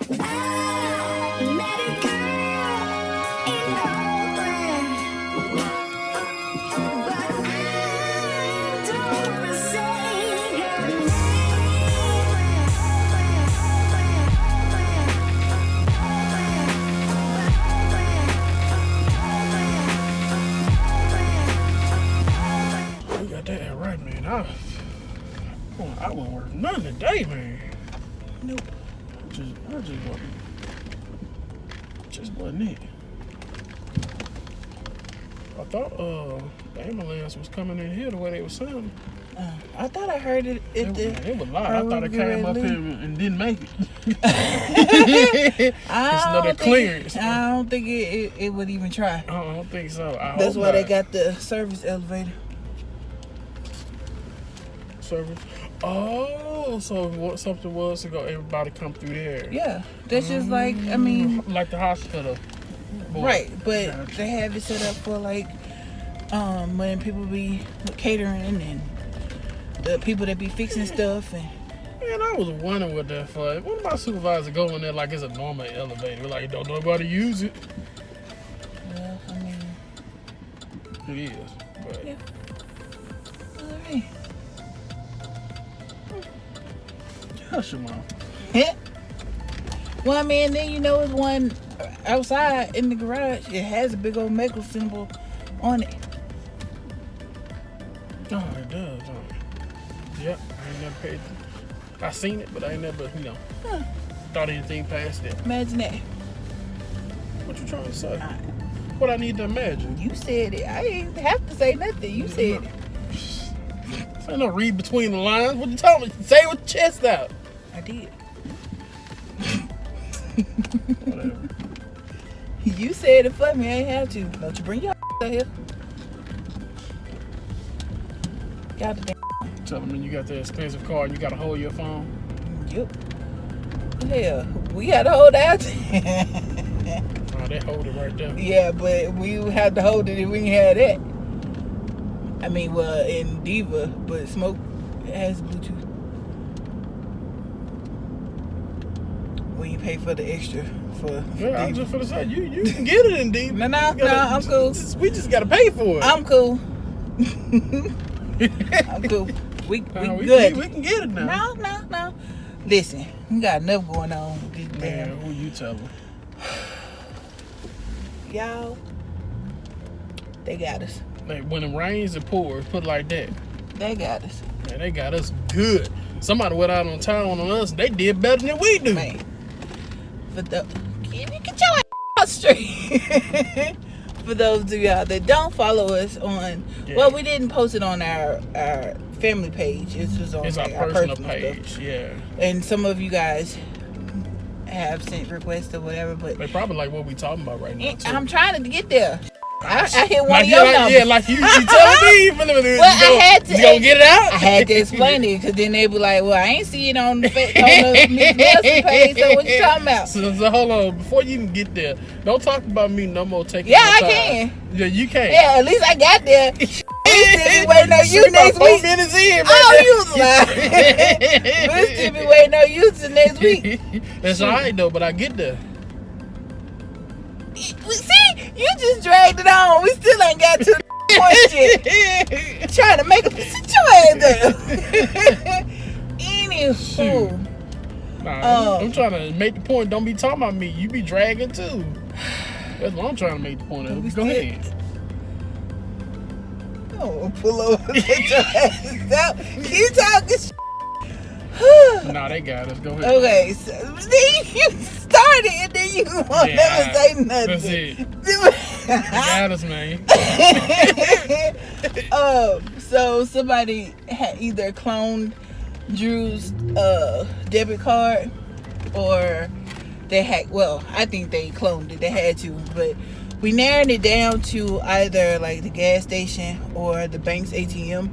I won't work nothing today, man. Nope. Just wasn't it. I thought the ambulance was coming in here the way they were sounding. I thought I heard it. It was loud. I thought it came up here and didn't make it. It's another clearance. I don't think it would even try. I don't think so. That's why they got the service elevator. Service. Oh, so what something was to go, everybody come through there. Yeah, that's just like, I mean, like the hospital. Boy. Right, but they have it set up for like when people be catering and the people that be fixing stuff. And man, I was wondering what that for. One of my supervisors go in there like it's a normal elevator, like don't nobody use it. Well, I mean, it is. But yeah. All right. Hush your mouth. Yeah. Well, I mean, then you know, it's one outside in the garage. It has a big old medical symbol on it. Oh, it does. Yep, I ain't never paid. I seen it, but I ain't never, thought anything past that. Imagine that. What you trying to say? What I need to imagine? You said it. I didn't have to say nothing. You said it. I don't read between the lines. What you talking about? Say it with your chest out. I did. Whatever. You said it for me. I ain't have to. Don't you bring your out here. Got the damn. Telling me you got the expensive car and you got to hold your phone. Yep. Hell, we had to hold out. Oh, they hold it right there. Yeah, but we had to hold it if we had that. I mean, well, in Diva, but Smoke has Bluetooth. When you pay for the extra for Yeah, I Diva. was just finna say, you can get it in Diva. No, I'm cool. We just got to pay for it. I'm cool. I'm cool. We good. We can get it now. No. Listen, we got enough going on with this Man, damn. who you telling? Y'all, they got us. Like when it rains and pours, put it like that. They got us. Man, they got us good. Somebody went out on town on us. They did better than we do. Man, get your ass straight. For those of y'all that don't follow us on, well, we didn't post it on our family page. It's just on our personal page. Stuff. Yeah. And some of you guys have sent requests or whatever, but they probably like what we talking about right now. Too. I'm trying to get there. I hit one like, of your numbers. Yeah, like you telling me. Well, I had to. You gonna get it out? I had to explain it because then they be like, "Well, I ain't see it on the MeetTheNelson page." So what you talking about? So hold on, before you even get there, don't talk about me no more. Taking yeah, my I time. can. Yeah, you can. Yeah, at least I got there. We still be waiting on you next week. 4 minutes in. Oh, you was lying. We still be waiting on you till next week. That's all right though, but I get there. See, you just dragged it on. We still ain't got to the point yet. Trying to make a sit your ass down. Anywho. Nah, I'm trying to make the point. Don't be talking about me. You be dragging too. That's what I'm trying to make the point of. Go ahead. Oh, pull over. Get your ass out. Keep talking shit. Nah, they got us. Go ahead. Okay, so then you started and then you won't never say nothing. That's it. They got us, man. So somebody had either cloned Drew's debit card or they had, well, I think they cloned it. They had to, but we narrowed it down to either like the gas station or the bank's ATM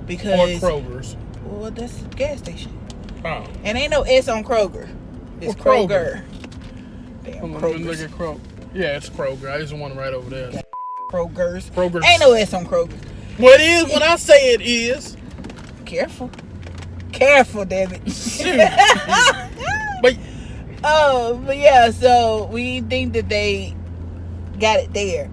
because or Kroger's. Well, that's the gas station. Oh. And ain't no S on Kroger. It's Kroger. Damn, Kroger. Look at Kroger. Yeah, it's Kroger. I just want right over there. Kroger's. Kroger's. Ain't no S on Kroger. Well, it is when I say it is. Careful. Careful, damn it. But Oh, but yeah, so we think that they got it there.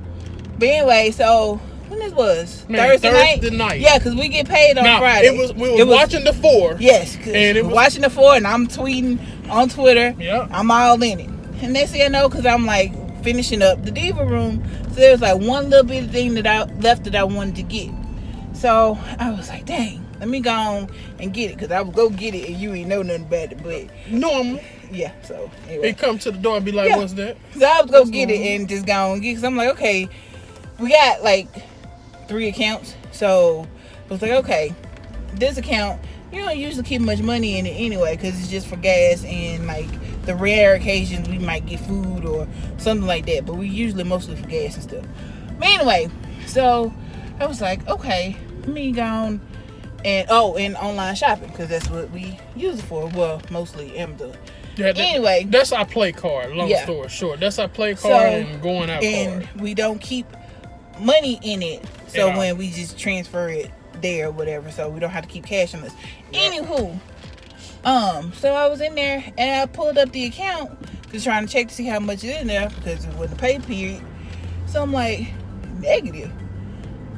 But anyway, so when this was? Thursday night? Yeah, because we get paid on Friday. We was watching the 4. Yes, and we was watching the 4, and I'm tweeting on Twitter. Yeah. I'm all in it. And they say no, because I'm like finishing up the Diva room. So there was like one little bit of thing that I left that I wanted to get. So I was like, dang, let me go on and get it, because I would go get it and you ain't know nothing about it. But normal. Yeah, so anyway. They come to the door and be like, what's that? So I would go get it and just go on and get it, because I'm like, okay, we got like 3 accounts. So I was like, okay, this account, you don't usually keep much money in it anyway, because it's just for gas and like the rare occasions we might get food or something like that. But we usually mostly for gas and stuff. But anyway, so I was like, okay, let me go on and online shopping, because that's what we use it for. Well, mostly Amazon. Yeah, anyway, that's our play card. Long story short, that's our play card and going out and card. We don't keep money in it, so when we just transfer it there or whatever, so we don't have to keep cash on us. Anywho, so I was in there and I pulled up the account just trying to check to see how much is in there, because it wasn't a pay period. So I'm like, negative.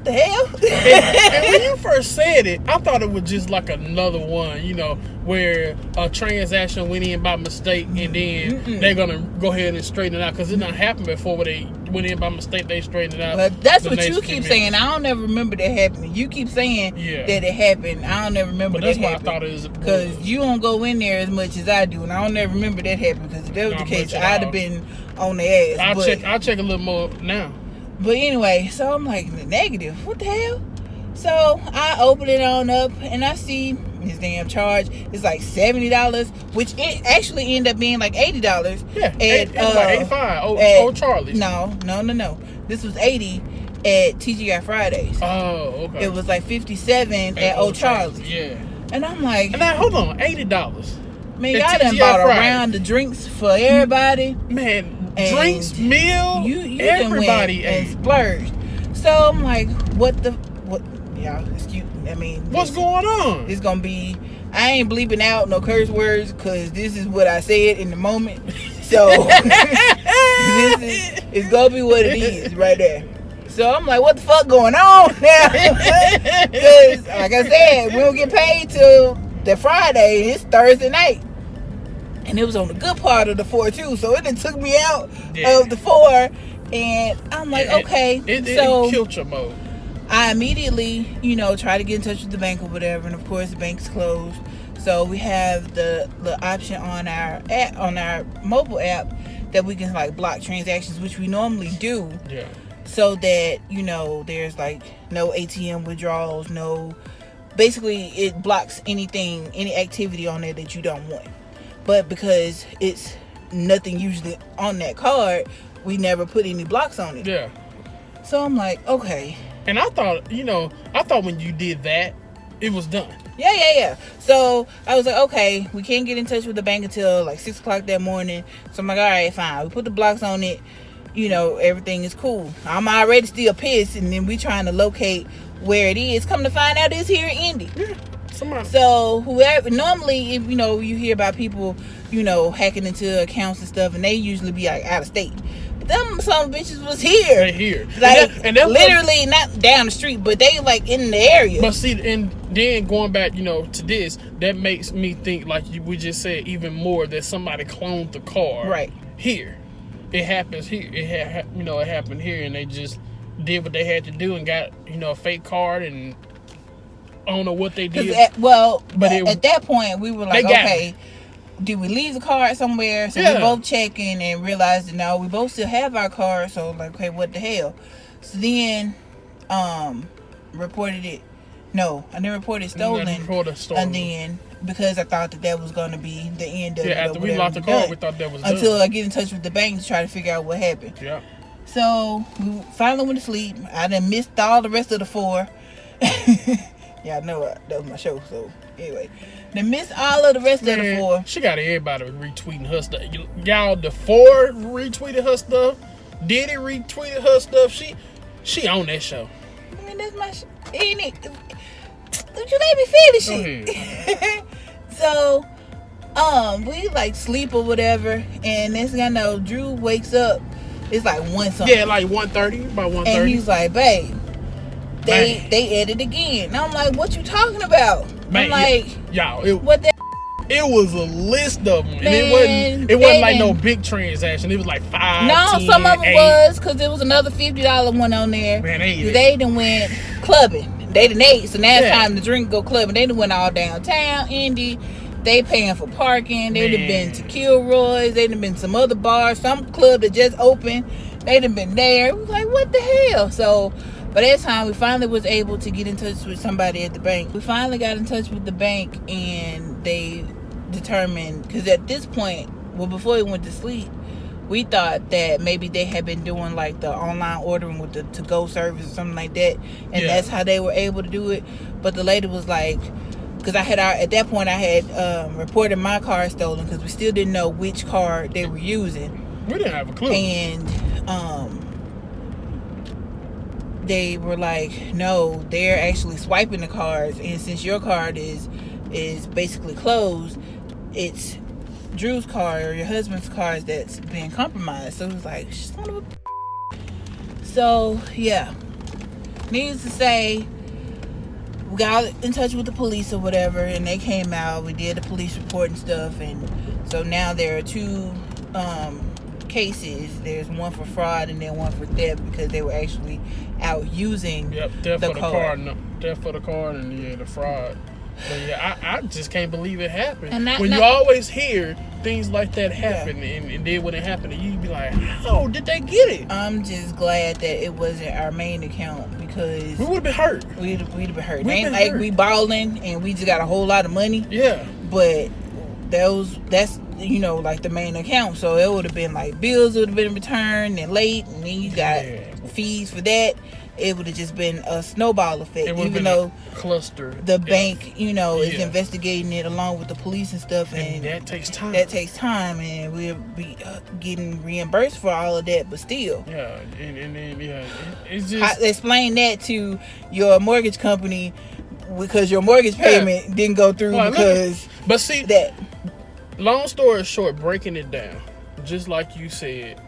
The hell? And when you first said it, I thought it was just like another one, you know, where a transaction went in by mistake and then they're gonna go ahead and straighten it out, because it done happened before where they went in by mistake, they straightened it out. But that's what you keep saying. I don't ever remember that happening. You keep saying that it happened. I don't ever remember that happening. That's why I thought it was, because you don't go in there as much as I do, and I don't ever remember that happening, because if that was the case, I'd have been on the ass. I'll check a little more now. But anyway, so I'm like, negative, what the hell? So I open it on up and I see this damn charge. It's like $70, which it actually ended up being like $80. Yeah, it's like 85. Old Charlie's. No. This was 80 at TGI Fridays. Oh, okay. It was like 57 at Old Charlie's. Yeah. And I'm like, and now hold on, $80. Man, y'all done bought around the drinks for everybody. Man, drinks, meal, you everybody and splurged. So I'm like, what? Y'all, excuse me. I mean, what's going on? It's gonna be. I ain't bleeping out no curse words, because this is what I said in the moment. So it's gonna be what it is right there. So I'm like, what the fuck going on now? Because like I said, we don't get paid till the Friday. It's Thursday night. And it was on the good part of the 4 too, so it took me out of the 4, and I'm like, okay. It killed your mode. I immediately, try to get in touch with the bank or whatever, and of course the bank's closed. So we have the option on our app, on our mobile app, that we can like block transactions, which we normally do. Yeah. So that there's like no ATM withdrawals, basically it blocks anything, any activity on there that you don't want. But because it's nothing usually on that card, we never put any blocks on it. Yeah. So I'm like, okay. And I thought when you did that, it was done. Yeah. So I was like, okay, we can't get in touch with the bank until like 6 o'clock that morning. So I'm like, all right, fine. We put the blocks on it. Everything is cool. I'm already still pissed, and then we trying to locate where it is. Come to find out, it's here in Indy. Yeah. So whoever, normally if you hear about people hacking into accounts and stuff, and they usually be like out of state, but them some bitches was here. They here, like and that literally not down the street, but they like in the area. But see, and then going back to this, that makes me think, like we just said, even more that somebody cloned the card right here. It happens here. It happened here, and they just did what they had to do and got a fake card, and I don't know what they did. At that point, we were like, okay, did we leave the card somewhere? So we both checking and realized that no, we both still have our card. So like, okay, what the hell? So then, reported it. No, I didn't report it stolen. And then because I thought that was going to be the end of it. Yeah, after we locked the card, we thought that was done. Until I get in touch with the bank to try to figure out what happened. Yeah. So we finally went to sleep. I done missed all the rest of the 4. Yeah, I know that was my show. So anyway, they missed all of the rest of the 4. She got everybody retweeting her stuff. Y'all, the 4 retweeted her stuff. Diddy retweeted her stuff. She on that show. I mean, that's my show. Ain't it? Don't you let me finish it? Go ahead. So We like sleep or whatever, and next thing I know, Drew wakes up. It's like 1 something. Yeah, like 1:30, about 1:30. And he's like, babe, they added again. And I'm like, what you talking about? Man, I'm like, y'all, what the? It was a list of them, and Man, it wasn't like no big transaction. It was like 5. No, 10, some of it 8. was because there was another $50 one on there. Man, they done went clubbing. They done ate, so now it's Yeah. time to drink, go clubbing. They done went all downtown, Indy. They paying for parking. They done been to Kilroy's. They done been some other bars, some club that just opened. They done been there. We was like, what the hell? So by that time, we finally was able to get in touch with somebody at the bank. We finally got in touch with the bank, and they determined, because at this point, well, before we went to sleep, we thought that maybe they had been doing like the online ordering with the to-go service or something like that, and that's how they were able to do it. But the lady was like, because at that point I had reported my car stolen, because we still didn't know which car they were using. We didn't have a clue. And they were like, no, they're actually swiping the cards, and since your card is basically closed, it's Drew's car or your husband's car that's being compromised. So it was like, son of a. So yeah, needless to say, we got in touch with the police or whatever, and they came out. We did the police report and stuff, and so now there are 2 cases. There's one for fraud and then one for theft, because they were actually out using theft the for the card. card. No, theft for the card, and the fraud. But yeah, I just can't believe it happened. And you always hear things like that happen, and then when it happened, you'd be like, how did they get it? I'm just glad that it wasn't our main account, because we would have been hurt. We'd have been hurt. Ain't like we balling and we just got a whole lot of money. Yeah. But that's like the main account, so it would have been like bills would have been returned and late, and then you got fees for that. It would have just been a snowball effect, even though cluster. The bank, is investigating it along with the police and stuff, and that takes time. That takes time, and we'll be getting reimbursed for all of that, but still. Yeah, and then it's just explain that to your mortgage company, because your mortgage payment didn't go through because. But see that. Long story short, breaking it down, just like you said,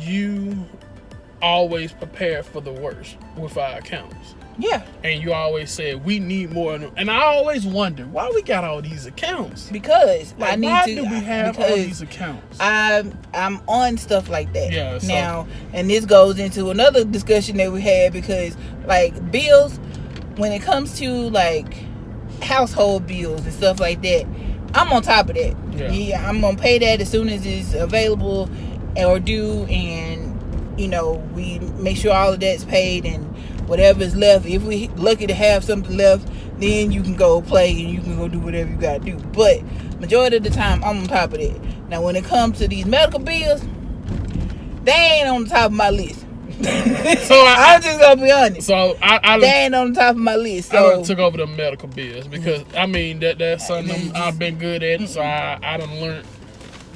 you always prepare for the worst with our accounts. Yeah. And you always said we need more, and I always wonder why we got all these accounts. Because why do we have all these accounts? I'm on stuff like that. Yeah. So, now, and this goes into another discussion that we had, because like bills, when it comes to like household bills and stuff like that, I'm on top of that. Yeah, I'm gonna pay that as soon as it's available or due, and we make sure all of that's paid, and whatever is left, if we lucky to have something left, then you can go play and you can go do whatever you gotta do. But majority of the time, I'm on top of that. Now, when it comes to these medical bills, they ain't on the top of my list. So I'm just gonna be honest. So they ain't on the top of my list. So I took over the medical bills, because I mean that's something I've been good at. So I done learned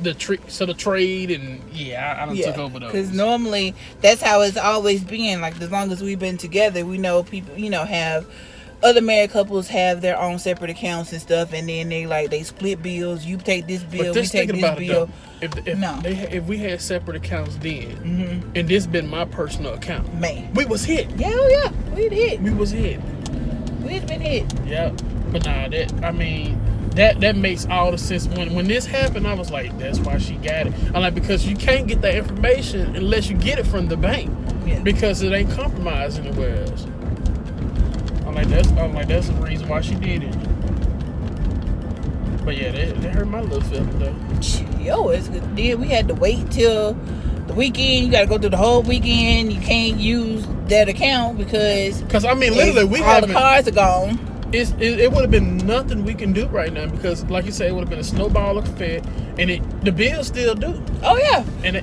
the trade, and I done took over those. Because normally that's how it's always been. Like, as long as we've been together, we know people, have other married couples have their own separate accounts and stuff, and then they split bills. You take this bill, we take this bill. If we had separate accounts then, and this been my personal account, man, we was hit. Yeah, we'd hit. We was hit. We'd been hit. Yeah, but that makes all the sense. When this happened, I was like, that's why she got it. I'm like, because you can't get that information unless you get it from the bank, because it ain't compromised anywhere else. I'm like, that's the reason why she did it. But yeah, that hurt my little feeling though. Yo, it's good. Then we had to wait till the weekend. You got to go through the whole weekend. You can't use that account because literally all the cards are gone. It would have been nothing we can do right now, because like you said, it would have been a snowball effect, and the bills still due. Oh yeah. And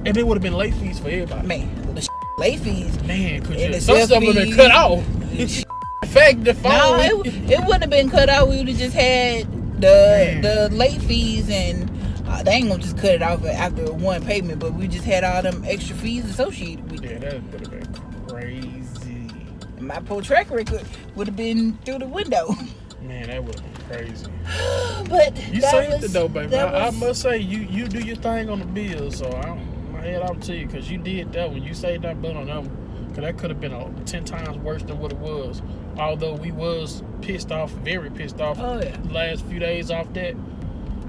it would have been late fees for everybody. Man, the late fees. Man, some stuff would have been cut off. In fact, it wouldn't have been cut out. We would have just had the late fees, and they ain't gonna just cut it off after one payment, but we just had all them extra fees associated with it. Yeah, that would have been crazy. My poor track record would have been through the window. Man, that would have been crazy. But You saved it though, baby. I must say, you do your thing on the bills, so my head out to you, because you did that one. You saved that bill on that one. Because that could have been 10 times worse than what it was. Although we was pissed off, very pissed off the last few days off that.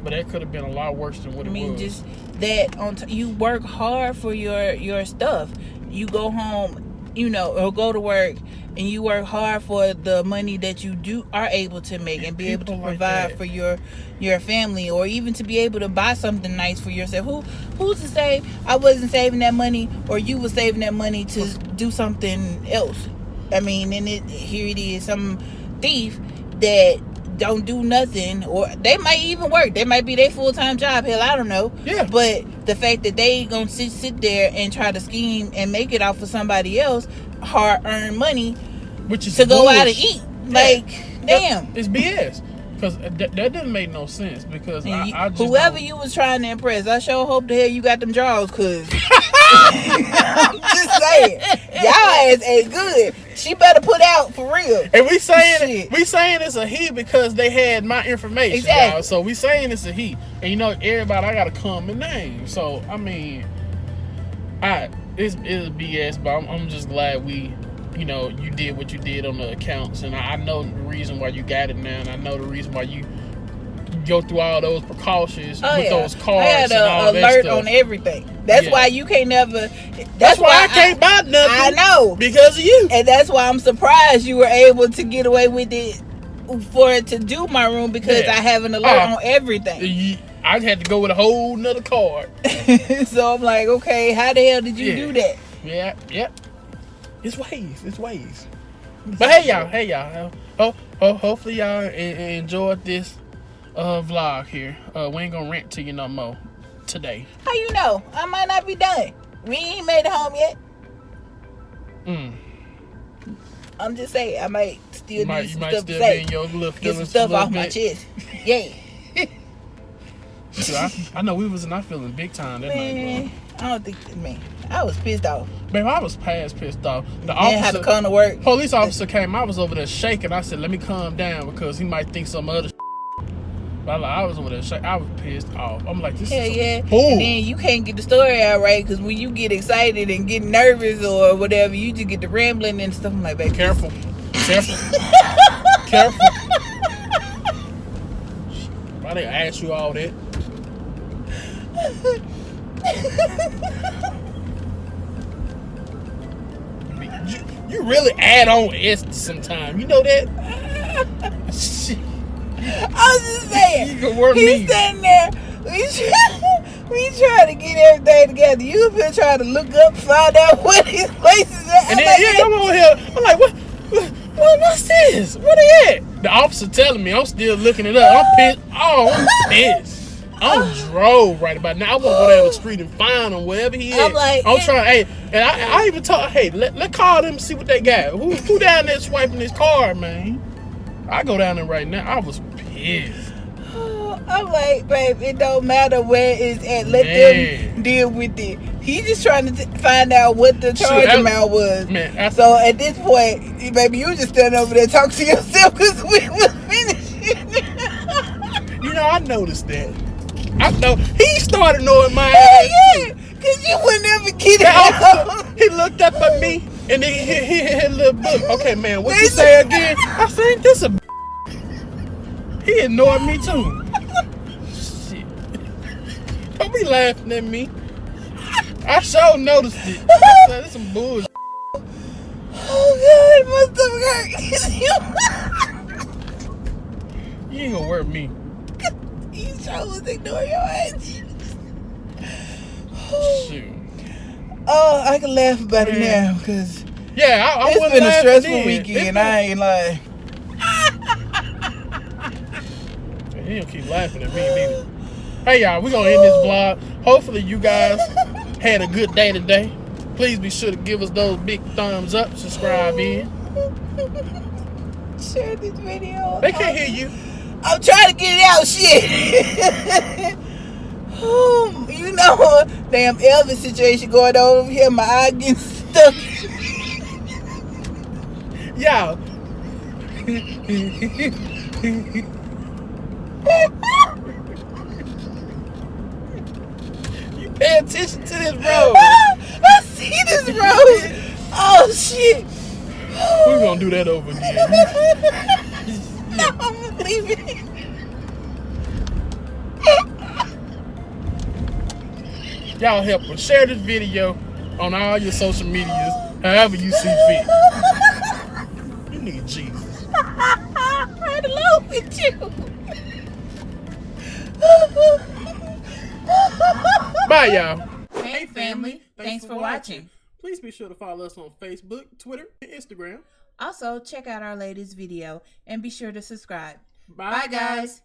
But that could have been a lot worse than what it was. I mean, just that you work hard for your stuff. You go home, or go to work, and you work hard for the money that you are able to make and be able to provide for your family, or even to be able to buy something nice for yourself. Who's to say I wasn't saving that money, or you were saving that money to do something else? I mean, and here it is, some thief that don't do nothing, or they might even work. They might be their full-time job. Hell, I don't know. Yeah. But the fact that they gonna sit there and try to scheme and make it off of somebody else hard-earned money, which is to go out and eat. Like, damn. It's BS. Because that doesn't make no sense. Because I just whoever you was trying to impress, I sure hope the hell you got them draws, because I'm just saying, y'all ass ain't good. She better put out for real. And we saying it's a he because they had my information. Exactly. Y'all. So we saying it's a he. And everybody, I got a common name. So I mean, it's BS, but I'm just glad you did what you did on the accounts, and I know the reason why you got it now, and I know the reason why you go through all those precautions with those cards. I had an alert on everything. That's why you can't never. That's why I can't buy nothing. I know, because of you, and that's why I'm surprised you were able to get away with it for it to do my room, because I have an alert on everything. I had to go with a whole nother card. So I'm like, okay, how the hell did you do that? Yeah. It's ways. But hey y'all. Hopefully y'all enjoyed this vlog here. We ain't gonna rant to you no more today. How you know? I might not be done. We ain't made it home yet. I'm just saying, I might still need some stuff to say. Get some stuff off my chest. Yeah. So I know we was not feeling big time that night, bro. I don't think, I was pissed off. Babe, I was pissed off. The officer had to come to work. Police officer came. I was over there shaking. I said, let me calm down, because he might think some other But I was over there shaking. I was pissed off. I'm like, this is bull. And then you can't get the story out right, because when you get excited and get nervous or whatever, you just get the rambling and stuff. I'm like, baby, Careful. Why they ask you all that? You really add on S sometimes. You know that? I was just saying. You can work He's standing there. We trying to get everything together. You been trying to look up, find out what these places are. And then come over here. I'm like, what's this? Where they at? The officer telling me. I'm still looking it up. I'm pissed. I'm pissed. I'm drove right about now. I want to go down the street and find him wherever he is. I'm trying. Hey, and I even told, hey, let call them and see what they got. Who down there swiping this card, man? I go down there right now. I was pissed. I'm like, babe, it don't matter where it's at. Let them deal with it. He's just trying to find out what the charge amount was. So at this point, baby, you just stand over there talk to yourself, because we was finishing. I noticed that. I know he started knowing my ass. Yeah, because you would never get it out. He looked up at me and then he had a little book. Okay, man, what you say again? I said, this a. He ignored me too. Shit. Don't be laughing at me. I sure noticed it. I said, this some bullshit. Oh, God, my stomach hurt. You ain't gonna work me. You sure was ignoring your ass. Shoot. Oh, I can laugh about it now, because it's been a stressful weekend. I ain't lying. He don't keep laughing at me neither. Hey y'all, we're gonna end this vlog. Hopefully you guys had a good day today. Please be sure to give us those big thumbs up, subscribe in. Share this video. They can't hear you. I'm trying to get it out, shit. Damn Elvis situation going on over here. My eye getting stuck. Y'all. You pay attention to this road. I see this road. Oh shit. We're gonna do that over again. No, I'm leaving. Y'all help us share this video on all your social medias, however you see fit. You need Jesus. Right along with you. Bye, y'all. Hey family, thanks for watching. Please be sure to follow us on Facebook, Twitter, and Instagram. Also, check out our latest video and be sure to subscribe. Bye, Bye guys.